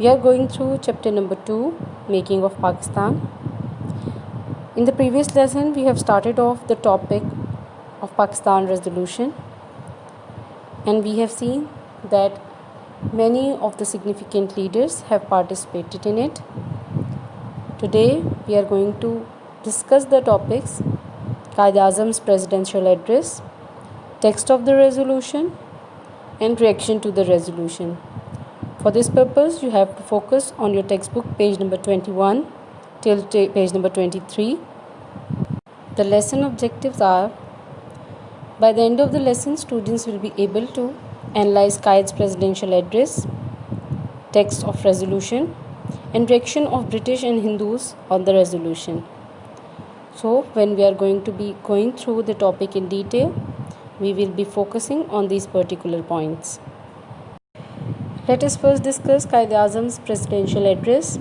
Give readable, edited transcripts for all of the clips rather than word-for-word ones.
We are going through chapter number 2, Making of Pakistan. In the previous lesson, we have started off the topic of Pakistan resolution, and we have seen that many of the significant leaders have participated in it. Today, we are going to discuss the topics: Quaid-e-Azam's presidential address, text of the resolution, and reaction to the resolution. For this purpose, you have to focus on your textbook page number 21 till page number 23. The lesson objectives are: by the end of the lesson, students will be able to analyze Quaid's presidential address, text of resolution, and reaction of British and Hindus on the resolution. So, when we are going to be going through the topic in detail, we will be focusing on these particular points. Let us first discuss Quaid-e-Azam's presidential address.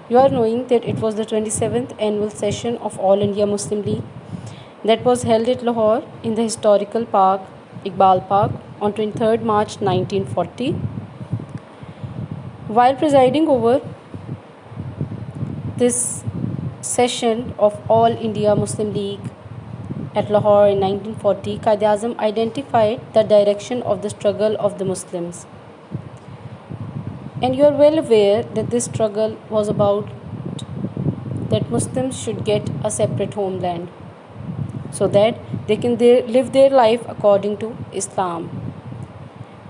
You are knowing that it was the 27th annual session of All India Muslim League that was held at Lahore in the historical park, Iqbal Park, on 23rd March 1940. While presiding over this session of All India Muslim League at Lahore in 1940, Quaid-e-Azam identified the direction of the struggle of the Muslims. And you are well aware that this struggle was about that Muslims should get a separate homeland so that they can live their life according to Islam.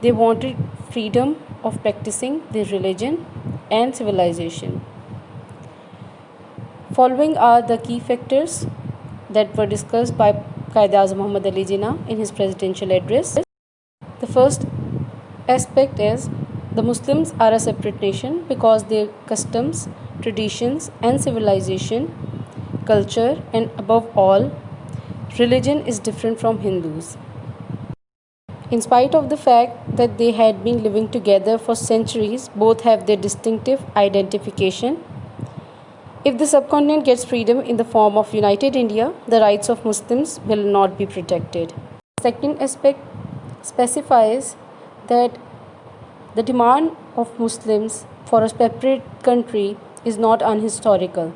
They wanted freedom of practicing their religion and civilization. Following are the key factors that were discussed by Quaid-e-Azam Muhammad Ali Jinnah in his presidential address. The first aspect is the Muslims are a separate nation because their customs, traditions, and civilization, culture, and above all, religion is different from Hindus. In spite of the fact that they had been living together for centuries, both have their distinctive identification. If the subcontinent gets freedom in the form of United India, the rights of Muslims will not be protected. The second aspect specifies that the demand of Muslims for a separate country is not unhistorical.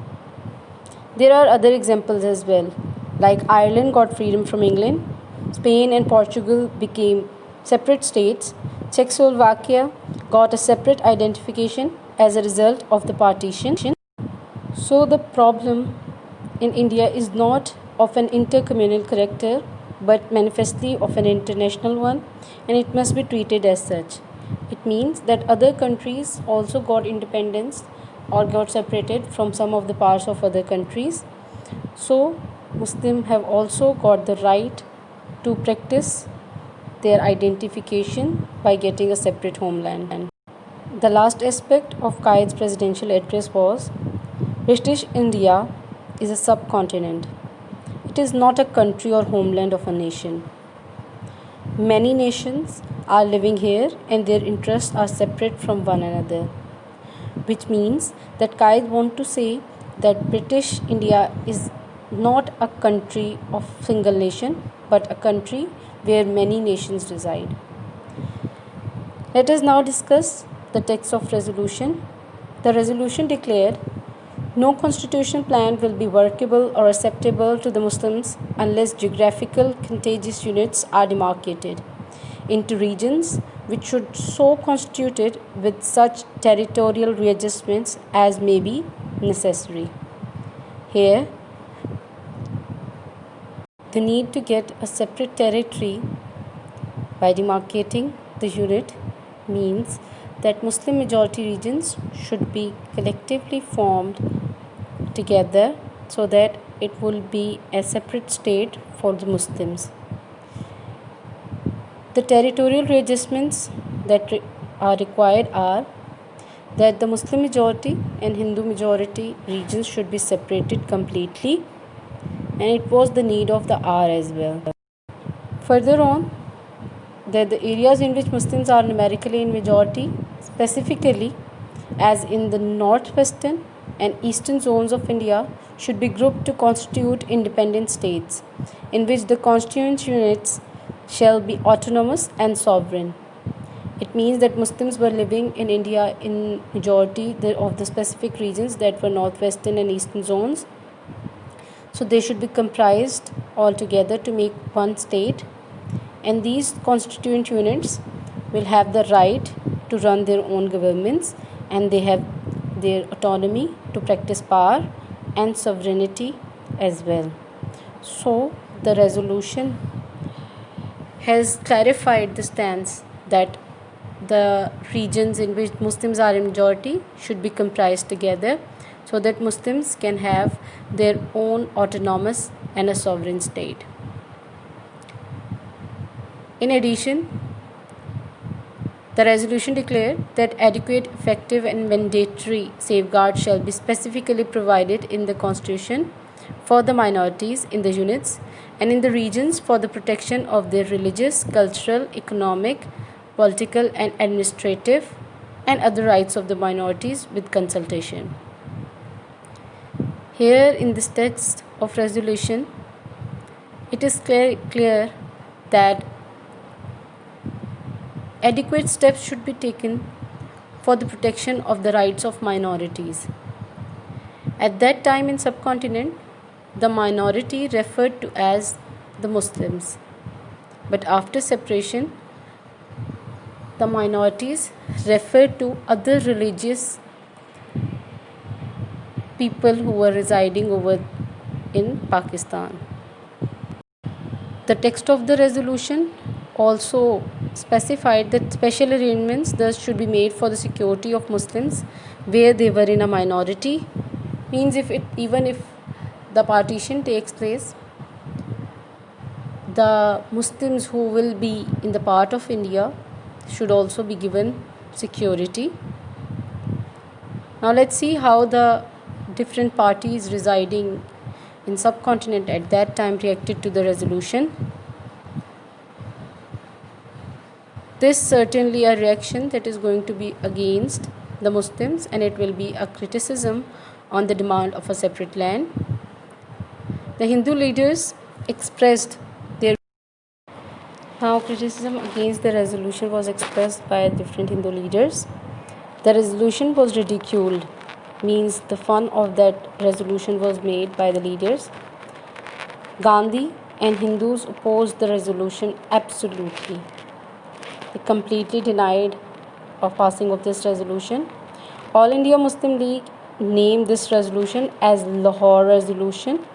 There are other examples as well, like Ireland got freedom from England, Spain and Portugal became separate states, Czechoslovakia got a separate identification as a result of the partition. So the problem in India is not of an intercommunal character but manifestly of an international one, and it must be treated as such. It means that other countries also got independence or got separated from some of the parts of other countries. So Muslims have also got the right to practice their identification by getting a separate homeland. The last aspect of Quaid's presidential address was British India is a subcontinent. It is not a country or homeland of a nation. Many nations are living here and their interests are separate from one another, which means that Quaid want to say that British India is not a country of single nation but a country where many nations reside. Let us now discuss the text of resolution. The resolution declared no constitutional plan will be workable or acceptable to the Muslims unless geographical contiguous units are demarcated into regions which should so constituted with such territorial readjustments as may be necessary. Here, the need to get a separate territory by demarcating the unit means that Muslim majority regions should be collectively formed together so that it will be a separate state for the Muslims. The territorial readjustments that are required are that the Muslim majority and Hindu majority regions should be separated completely, and it was the need of the hour as well. Further on, that the areas in which Muslims are numerically in majority, specifically as in the northwestern and eastern zones of India, should be grouped to constitute independent states, in which the constituent units shall be autonomous and sovereign. It means that Muslims were living in India in majority of the specific regions that were northwestern and eastern zones. So they should be comprised all together to make one state, and these constituent units will have the right to run their own governments, and they have their autonomy to practice power and sovereignty as well. So the resolution has clarified the stance that the regions in which Muslims are in majority should be comprised together so that Muslims can have their own autonomous and a sovereign state. In addition, the resolution declared that adequate, effective and mandatory safeguards shall be specifically provided in the Constitution for the minorities in the units and in the regions for the protection of their religious, cultural, economic, political and administrative and other rights of the minorities with consultation. Here in this text of resolution, it is clear that adequate steps should be taken for the protection of the rights of minorities. At that time in subcontinent, the minority referred to as the Muslims, but after separation, the minorities referred to other religious people who were residing over in Pakistan. The text of the resolution also specified that special arrangements thus should be made for the security of Muslims where they were in a minority. Means even if the partition takes place, the Muslims who will be in the part of India should also be given security. Now let's see how the different parties residing in subcontinent at that time reacted to the resolution. This certainly a reaction that is going to be against the Muslims, and it will be a criticism on the demand of a separate land. The Hindu leaders expressed their criticism against the resolution was expressed by different Hindu leaders. The resolution was ridiculed, means the fun of that resolution was made by the leaders. Gandhi and Hindus opposed the resolution absolutely. They completely denied of passing of this resolution. All India Muslim League named this resolution as Lahore Resolution,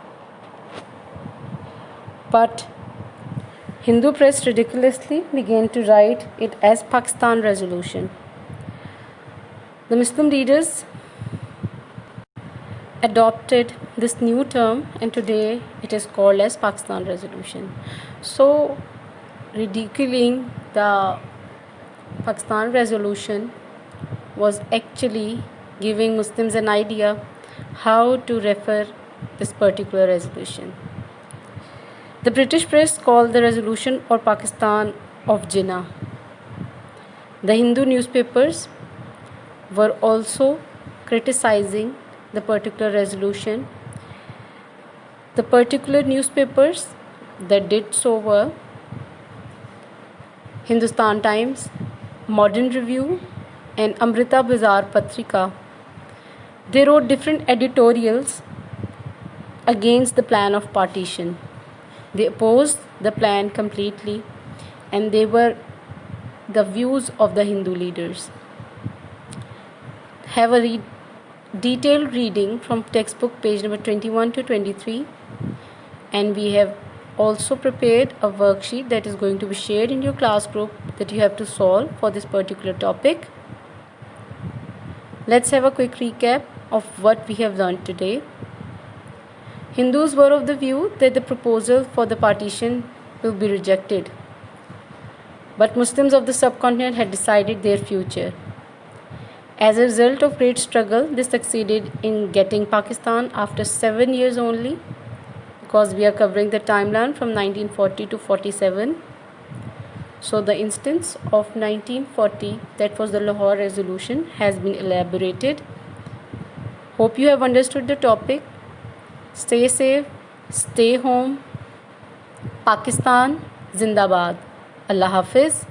but Hindu press ridiculously began to write it as Pakistan Resolution. The Muslim leaders adopted this new term, and today it is called as Pakistan Resolution. So ridiculing the Pakistan Resolution was actually giving Muslims an idea how to refer this particular resolution. The British press called the resolution or Pakistan of Jinnah. The Hindu newspapers were also criticizing the particular resolution. The particular newspapers that did so were Hindustan Times, Modern Review and Amrita Bazaar Patrika. They wrote different editorials against the plan of partition. They opposed the plan completely, and they were the views of the Hindu leaders. Have a detailed reading from textbook page number 21 to 23, and we have also prepared a worksheet that is going to be shared in your class group that you have to solve for this particular topic. Let's have a quick recap of what we have learned today. Hindus were of the view that the proposal for the partition will be rejected, but Muslims of the subcontinent had decided their future. As a result of great struggle, they succeeded in getting Pakistan after 7 years only, because we are covering the timeline from 1940 to 47. So the instance of 1940, that was the Lahore Resolution, has been elaborated. Hope you have understood the topic. Stay safe, stay home. Pakistan Zindabad. Allah Hafiz.